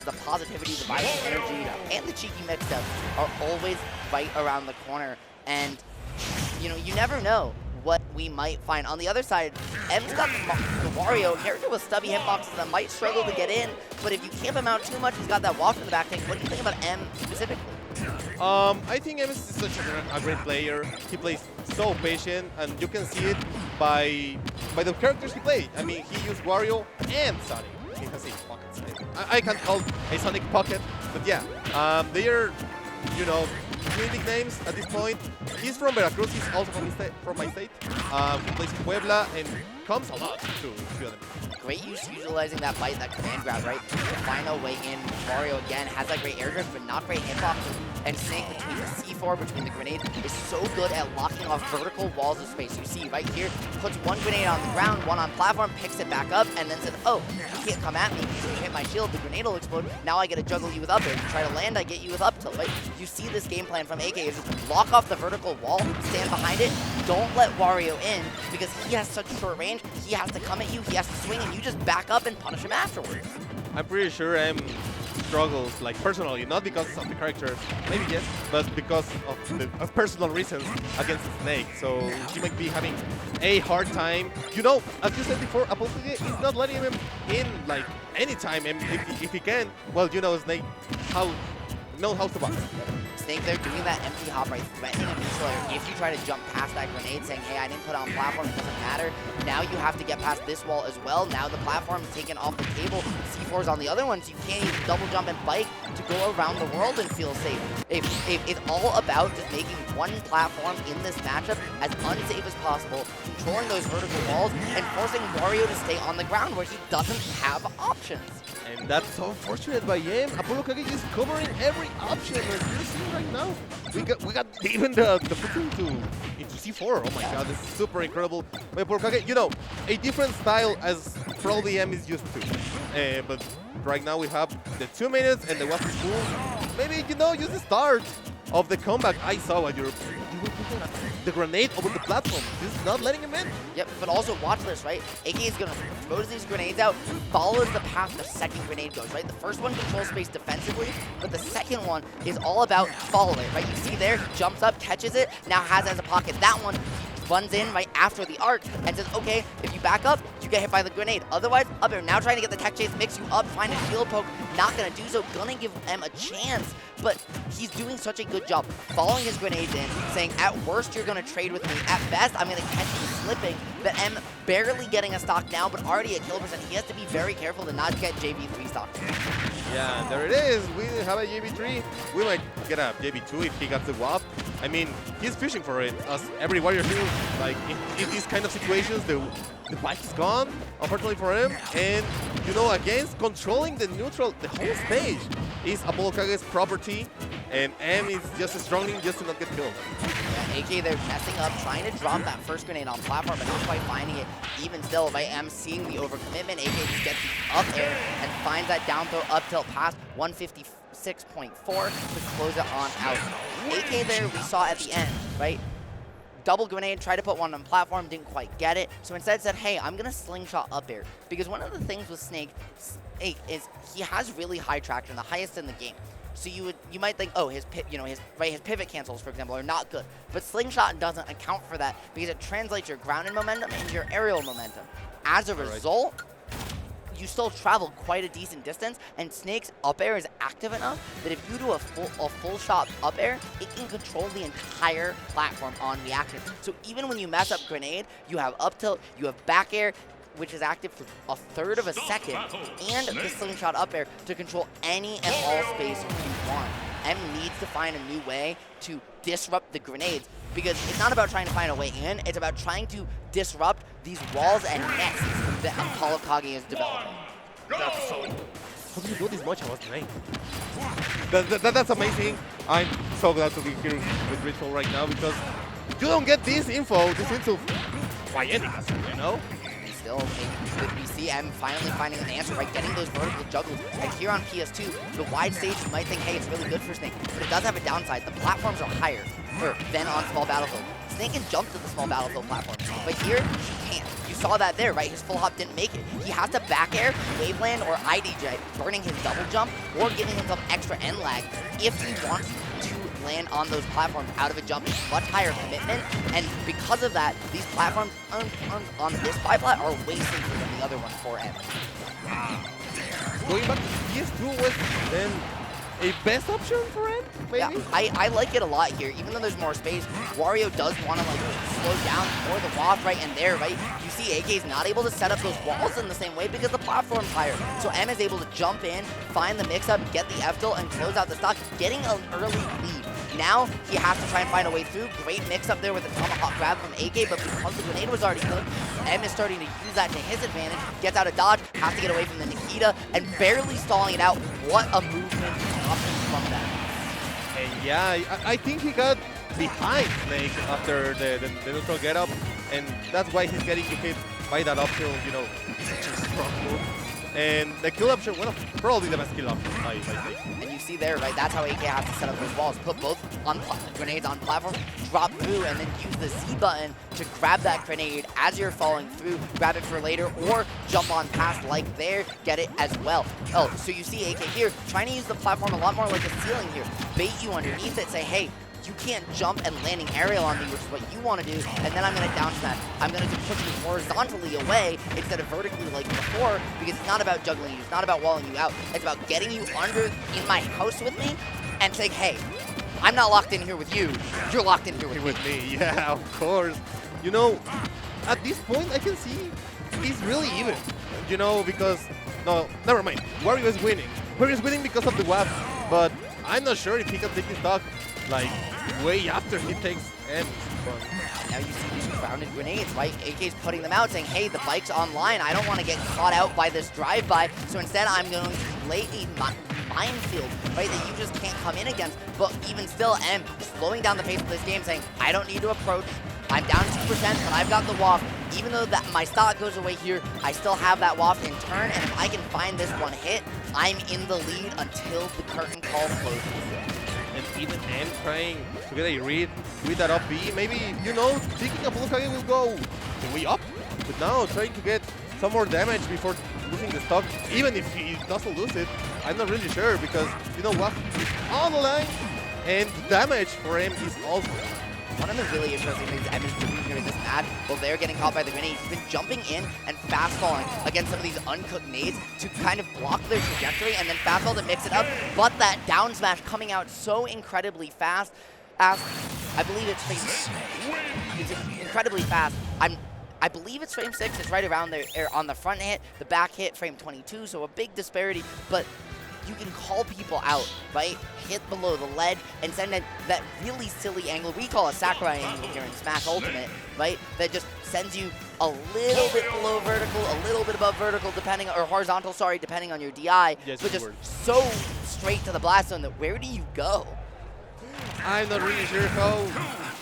the positivity, the vibrant energy, and the cheeky mix-ups are always right around the corner. And, you know, you never know what we might find. On the other side, M's got the Wario, character with stubby hitboxes that might struggle to get in, but if you camp him out too much, he's got that walk in the back tank. What do you think about M specifically? I think M is such a great player. He plays so patient, and you can see it by the characters he plays. I mean, he used Wario and Sonic. He has a pocket Sonic. I can't call a Sonic pocket, but yeah, they are, you know, unique names at this point. He's from Veracruz. He's also from my state. He plays in Puebla and comes a lot to them. Great use utilizing that bite, that command grab, right? To find a way in. Wario again has that great air drift, but not great hitboxes. And Snake between the C4, between the grenades, is so good at locking off vertical walls of space. You see right here, puts one grenade on the ground, one on platform, picks it back up, and then says, oh, you can't come at me because you hit my shield, the grenade will explode. Now I get to juggle you with up air. You try to land, I get you with up tilt, right? You see this game plan from AK is just lock off the vertical wall, stand behind it, don't let Wario in because he has such short range, he has to come at you, he has to swing, and you just back up and punish him afterwards. I'm pretty sure M struggles, like personally, not because of the character, maybe yes, but because of personal reasons against Snake. So he might be having a hard time. You know, as you said before, ApolloKage is not letting him in like anytime, and if he can, well, you know, Snake knows how to box. Snake there doing that empty hop right, threatening a neutral air. If you try to jump past that grenade saying, hey, I didn't put it on platform, it doesn't matter. Now you have to get past this wall as well. Now the platform is taken off the table. C4's on the other one, so you can't even double jump and bike to go around the world and feel safe. It's all about just making one platform in this matchup as unsafe as possible, controlling those vertical walls, and forcing Wario to stay on the ground where he doesn't have options. And that's so unfortunate by him. ApolloKage is covering every option. As you're seeing right now, we got even the put into C4. Oh my god, this is super incredible. By ApolloKage, you know, a different style as probably M is used to. But right now we have the 2 minutes and the wasp is cool. Maybe, you know, use the start of the comeback. I saw what you were putting the grenade over the platform. This is not letting him in. Yep, but also watch this, right? AK is going to throws these grenades out, follows the path the second grenade goes, right? The first one controls space defensively, but the second one is all about follow it, right? You see there, he jumps up, catches it, now has it as a pocket. That one runs in right after the arc and says, okay, if you back up, you get hit by the grenade. Otherwise, up here, now trying to get the tech chase, mix you up, find a shield poke, not gonna do so, gonna give M a chance, but he's doing such a good job following his grenades in, saying, at worst, you're gonna trade with me. At best, I'm gonna catch you slipping, but M barely getting a stock now, but already a kill percent. He has to be very careful to not get JV3 stock. Yeah, there it is. We have a JV3. We might get a JV2 if he got the WAP. I mean, he's fishing for it, as every Warrior feels. Like, in these kind of situations, the bike is gone, unfortunately for him. And, you know, against controlling the neutral, the whole stage is ApolloKage's property. And M is just struggling just to not get killed. Yeah, AK, they're messing up, trying to drop that first grenade on platform, but not quite finding it. Even still, right, M seeing the overcommitment. AK just gets the up air and finds that down throw up tilt past 156.4 to close it on out. AK there, we saw at the end, right? Double grenade, tried to put one on platform, didn't quite get it. So instead said, hey, I'm gonna slingshot up air. Because one of the things with Snake is he has really high traction, the highest in the game. So you might think, oh, his pivot cancels, for example, are not good. But slingshot doesn't account for that because it translates your grounded momentum into your aerial momentum. As a result, you still travel quite a decent distance, and Snake's up air is active enough that if you do a full shot up air, it can control the entire platform on reaction. So even when you mess up grenade, you have up tilt, you have back air, which is active for a third of a second, and the slingshot up air to control any and all space you want. M needs to find a new way to disrupt the grenades, because it's not about trying to find a way in, it's about trying to disrupt these walls and nests that ApolloKage is developing. How do you do this much? I was great. That's amazing. I'm so glad to be here with Ritual right now, because you don't get this info by any means, you know? Still, we see M finally finding an answer, right? Getting those vertical juggles. And here on PS2, the wide stage, you might think, hey, it's really good for Snake, but it does have a downside. The platforms are higher than on small battlefield. Snake can jump to the small battlefield platform, but here, she can't. You you saw that there, right? His full hop didn't make it. He has to back air, wave land, or IDJ, burning his double jump, or giving himself extra end lag if he wants to land on those platforms out of a jump. It's much higher commitment, and because of that, these platforms on this buy flat are way safer than the other ones for M. Going back to PS2 was then a best option for him, maybe? Yeah, I like it a lot here. Even though there's more space, Wario does want to like slow down for the waft right and there, right? You see AK's not able to set up those walls in the same way because the platform's higher. So M is able to jump in, find the mix-up, get the F-tilt, and close out the stock, getting an early lead. Now, he has to try and find a way through. Great mix-up there with the tomahawk grab from AK, but because the grenade was already cooked, M is starting to use that to his advantage, gets out of dodge, has to get away from the Nikita, and barely stalling it out. What a movement option from that. And yeah, I think he got behind Snake after the neutral get-up, and that's why he's getting hit by that option, you know, such a strong move. And the kill option, one of probably the best kill options by Snake. And you see there, right, that's how AK has to set up those walls. Put both on grenades on platform, drop through, and then use the Z button to grab that grenade as you're falling through, grab it for later, or jump on past like there, get it as well. Oh, so you see AK here, trying to use the platform a lot more like a ceiling here. Bait you underneath it, say, hey, you can't jump and landing aerial on me, which is what you want to do, and then I'm going to down smash. I'm going to push you horizontally away instead of vertically like before, because it's not about juggling you, it's not about walling you out, it's about getting you under in my house with me and saying, hey, I'm not locked in here with you, you're locked in here with me. Yeah, of course. You know, at this point, I can see he's really even, you know, because, no, never mind, Wario is winning. Wario is winning because of the WAP, but I'm not sure if he can take this stock like way after he takes M. Now you see these grounded grenades, right? AK's putting them out, saying, hey, the bike's online. I don't want to get caught out by this drive-by, so instead I'm going to lay a minefield, right, that you just can't come in against. But even still, M slowing down the pace of this game, saying, I don't need to approach. I'm down 2%, but I've got the waft. Even though that my stock goes away here, I still have that waft in turn, and if I can find this one hit, I'm in the lead until the curtain call closes. And even M trying to get a read with that up B. Maybe, you know, thinking ApolloKage will go the way up, but now trying to get some more damage before losing the stock. Even if he doesn't lose it, I'm not really sure because, you know what, is on the line and damage for him is also. One of the really interesting things M is doing here in this match, while they're getting caught by the grenades, he's been jumping in and fast falling against some of these uncooked nades to kind of block their trajectory and then fast fall to mix it up. But that down smash coming out so incredibly fast, as I believe it's incredibly fast. I believe it's frame 6. It's right around there on the front hit, the back hit frame 22. So a big disparity, but you can call people out, right? Hit below the ledge and send that really silly angle. We call a Sakurai angle here in Smash Ultimate, right? That just sends you a little bit below vertical, a little bit above vertical, depending, or horizontal, sorry, depending on your DI. Yes, but just so straight to the blast zone that where do you go? I'm not really sure how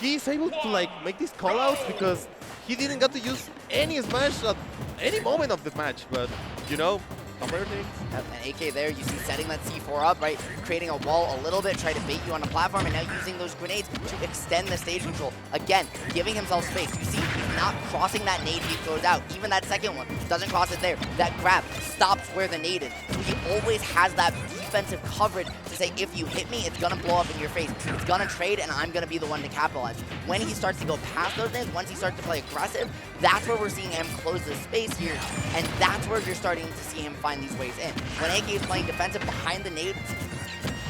he's able to like make these callouts because he didn't get to use any smash at any moment of the match, but you know, things. And AK there, you see setting that C4 up, right? Creating a wall a little bit, try to bait you on the platform, and now using those grenades to extend the stage control. Again, giving himself space. You see, he's not crossing that nade he throws out. Even that second one doesn't cross it there. That grab stops where the nade is. So he always has that defensive coverage to say, if you hit me, it's gonna blow up in your face. It's gonna trade, and I'm gonna be the one to capitalize. When he starts to go past those nades, once he starts to play aggressive, that's where we're seeing him close the space here, and that's where you're starting to see him find these ways in. When AK is playing defensive behind the nades,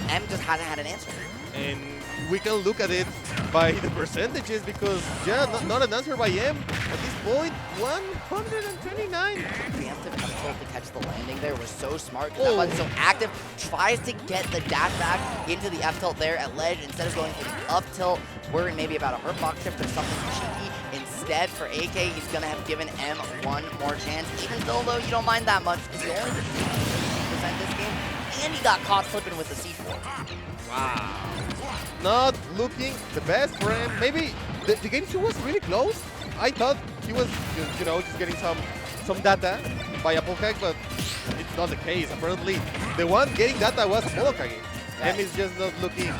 M just hasn't had an answer. And we can look at it by the percentages because, yeah, not an answer by M. At this point, 129. Preemptive F-tilt to catch the landing there was so smart. That button's so active. Tries to get the dash back into the F-tilt there at ledge instead of going for the up tilt. Worrying maybe about a hurt box shift or something cheeky. Instead, for AK, he's going to have given M one more chance. Even though you don't mind that much, because he only did 50% this game, and he got caught slipping with the C4. Wow. Not looking the best for him. Maybe the game 2 was really close. I thought he was, you know, just getting some data by ApolloKage, but it's not the case. Apparently, the one getting data was ApolloKage. M is just not looking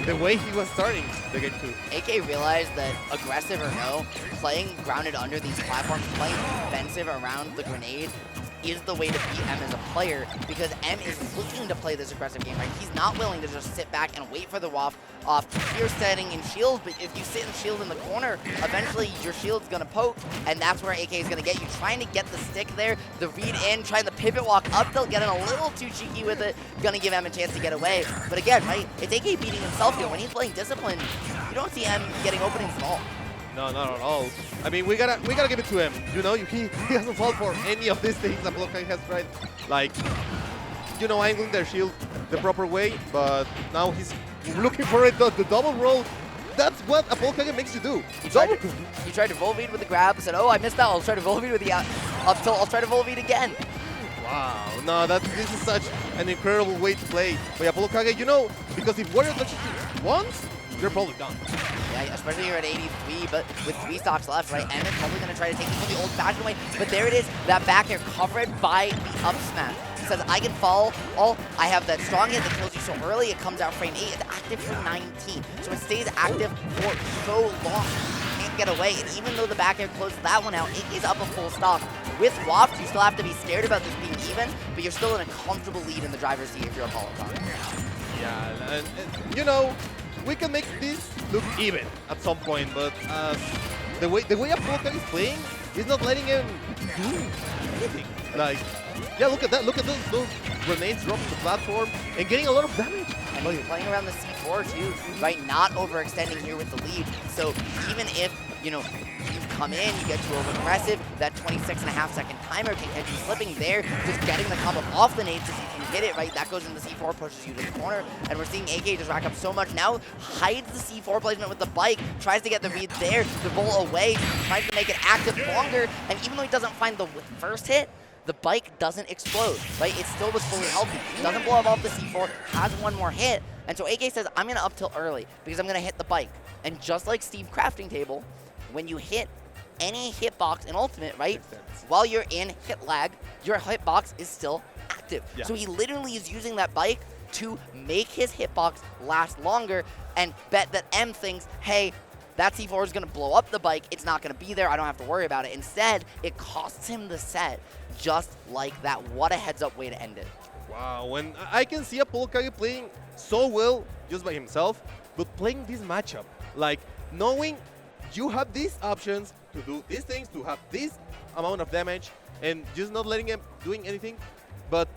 the way he was starting the game too. AK realized that aggressive or no, playing grounded under these platforms, playing defensive around the grenade is the way to beat M as a player, because M is looking to play this aggressive game, right? He's not willing to just sit back and wait for the waft off. You're setting in shield, but if you sit in shield in the corner, eventually your shield's gonna poke, and that's where AK is gonna get you. Trying to get the stick there, the read in, trying to pivot walk up, they'll get in a little too cheeky with it, gonna give M a chance to get away. But again, right, it's AK beating himself here. When he's playing discipline, you don't see M getting openings at all. No, not at all. I mean, we gotta give it to him. You know, he hasn't fallen for any of these things that ApolloKage has tried. Like, you know, angling their shield the proper way, but now he's looking for it, the double roll. That's what ApolloKage makes you do. He tried to roll read with the grab, said, oh, I missed that. I'll try to roll read with the up tilt. I'll try to roll read again. Wow, no, this is such an incredible way to play by ApolloKage. You know, because if Wario touches you once, you're probably done. Yeah, especially here at 83, but with 3 stocks left, right? M is probably going to try to take this from the old-fashioned way, but there it is, that back air covered by the up smash. He says, I can fall, I have that strong hit that kills you so early, it comes out frame 8, it's active for 19. So it stays active for so long, you can't get away, and even though the back air closes that one out, it is up a full stock. With Waft, you still have to be scared about this being even, but you're still in a comfortable lead in the driver's seat if you're ApolloKage. Yeah, and you know, we can make this look even at some point, but the way ApolloKage is playing is not letting him do anything. Like, yeah, look at that. Look at those grenades dropping the platform and getting a lot of damage. And he's playing around the C4 too, right? Not overextending here with the lead. So even if, you know, you come in, you get too over-aggressive, that 26.5-second timer can catch you slipping there, just getting the combo off the nades if you can hit it, right? That goes into the C4, pushes you to the corner, and we're seeing AK just rack up so much. Now hides the C4 placement with the bike, tries to get the read there, the roll away, tries to make it active longer, and even though he doesn't find the first hit, the bike doesn't explode, right? It still was fully healthy. It doesn't blow up off the C4, has one more hit. And so AK says, I'm going to up tilt early because I'm going to hit the bike. And just like Steve Crafting Table, when you hit any hitbox in Ultimate, right? While you're in hit lag, your hitbox is still active. Yeah. So he literally is using that bike to make his hitbox last longer and bet that M thinks, hey, that C4 is going to blow up the bike. It's not going to be there. I don't have to worry about it. Instead, it costs him the set just like that. What a heads-up way to end it. Wow, and I can see ApolloKage playing so well just by himself, but playing this matchup, like knowing you have these options to do these things, to have this amount of damage, and just not letting him doing anything, but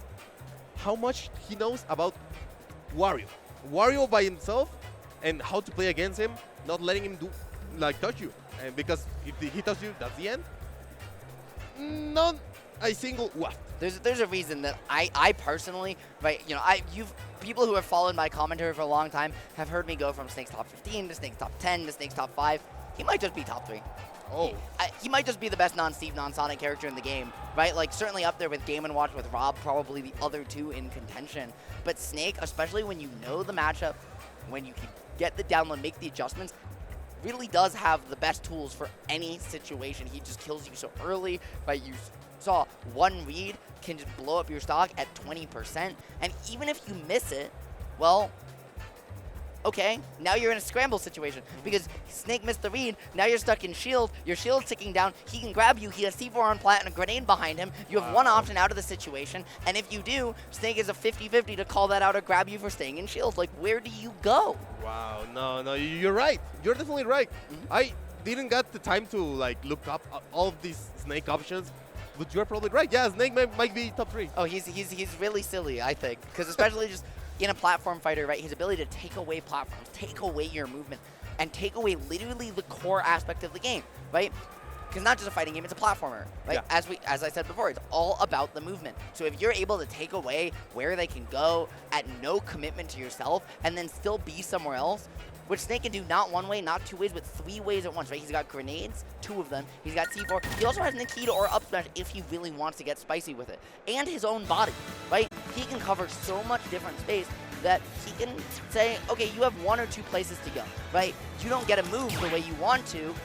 how much he knows about Wario by himself and how to play against him, not letting him do like touch you, and because if he touches you, that's the end. Not a single waft. There's a reason that I personally, right, you know, people who have followed my commentary for a long time have heard me go from Snake's top 15 to Snake's top 10 to Snake's top 5. He might just be top 3. Oh. He might just be the best non-Steve, non-Sonic character in the game, right? Like, certainly up there with Game & Watch with Rob, probably the other 2 in contention. But Snake, especially when you know the matchup, when you can get the download, make the adjustments, really does have the best tools for any situation. He just kills you so early, right? You saw one read can just blow up your stock at 20%. And even if you miss it, well, okay, now you're in a scramble situation because Snake missed the read. Now you're stuck in shield. Your shield's ticking down. He can grab you. He has C4 on plat and a grenade behind him. You have one option out of the situation. And if you do, Snake is a 50-50 to call that out or grab you for staying in shield. Like, where do you go? Wow, no, you're right. You're definitely right. I didn't get the time to like look up all of these Snake options. But you're probably right. Yeah, Snake might be top 3. Oh, he's really silly, I think, because especially just in a platform fighter, right? His ability to take away platforms, take away your movement, and take away literally the core aspect of the game, right? Because not just a fighting game, it's a platformer, right? Yeah. As I said before, it's all about the movement. So if you're able to take away where they can go at no commitment to yourself, and then still be somewhere else, which Snake can do not one way, not 2 ways, but 3 ways at once, right? He's got grenades, 2 of them. He's got C4. He also has Nikita or up smash if he really wants to get spicy with it. And his own body, right? He can cover so much different space that he can say, okay, you have 1 or 2 places to go, right? You don't get to move the way you want to,